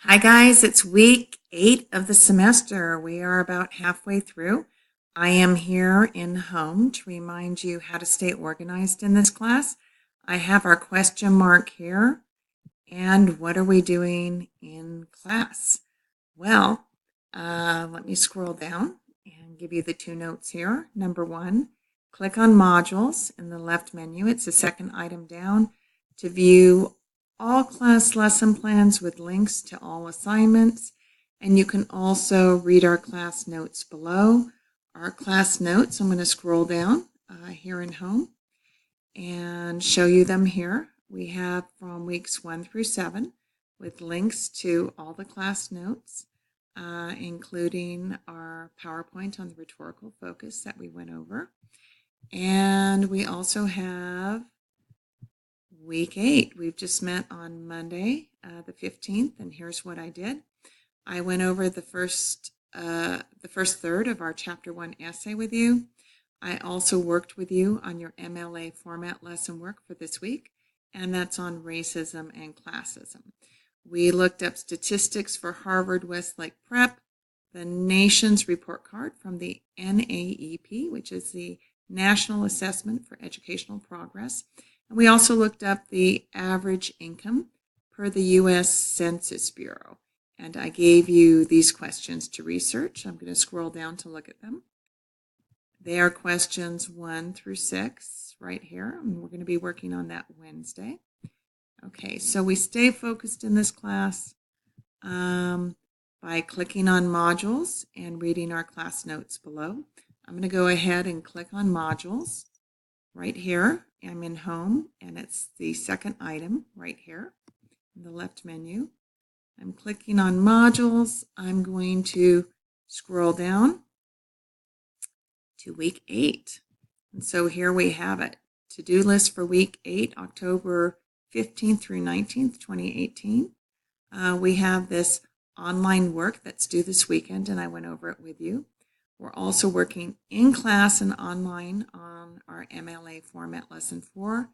Hi, guys. It's week 8 of the semester. We are about halfway through. I am here in home to remind you how to stay organized in this class. I have our question mark here. And what are we doing in class? Well, let me scroll down and give you the 2 notes here. Number 1, click on modules in the left menu. It's the second item down to view all class lesson plans with links to all assignments. And you can also read our class notes below. Our class notes, I'm going to scroll down here in home and show you them here. We have from weeks 1 through 7 with links to all the class notes, including our PowerPoint on the rhetorical focus that we went over. And we also have week 8. We've just met on Monday, the 15th, and here's what I did. I went over the first third of our Chapter 1 essay with you. I also worked with you on your MLA format lesson work for this week, and that's on racism and classism. We looked up statistics for Harvard Westlake Prep, the nation's report card from the NAEP, which is the National Assessment for Educational Progress. And we also looked up the average income per the U.S. Census Bureau. And I gave you these questions to research. I'm going to scroll down to look at them. They are questions 1 through 6 right here. And we're going to be working on that Wednesday. Okay, so we stay focused in this class by clicking on modules and reading our class notes below. I'm going to go ahead and click on modules right here. I'm in home, and it's the second item right here in the left menu. I'm clicking on modules. I'm going to scroll down to week 8. And so here we have it. To-do list for week 8, October 15th through 19th, 2018. We have this online work that's due this weekend, and I went over it with you. We're also working in class and online on our MLA format lesson 4,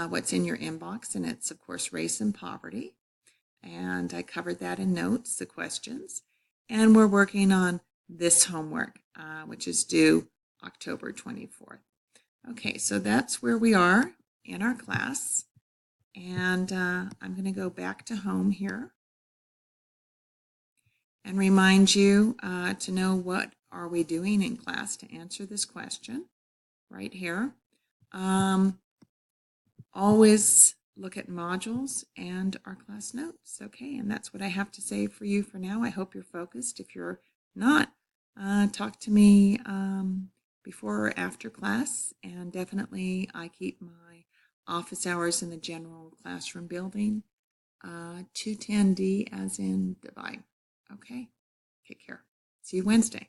what's in your inbox, and it's, of course, race and poverty. And I covered that in notes, the questions. And we're working on this homework, which is due October 24th. Okay, so that's where we are in our class. And I'm going to go back to home here and remind you to know what are we doing in class to answer this question right here. Always look at modules and our class notes. Okay, and that's what I have to say for you for now. I hope you're focused. If you're not, talk to me before or after class, and definitely I keep my office hours in the general classroom building, 210D as in Dubai. Okay, take care. See you Wednesday.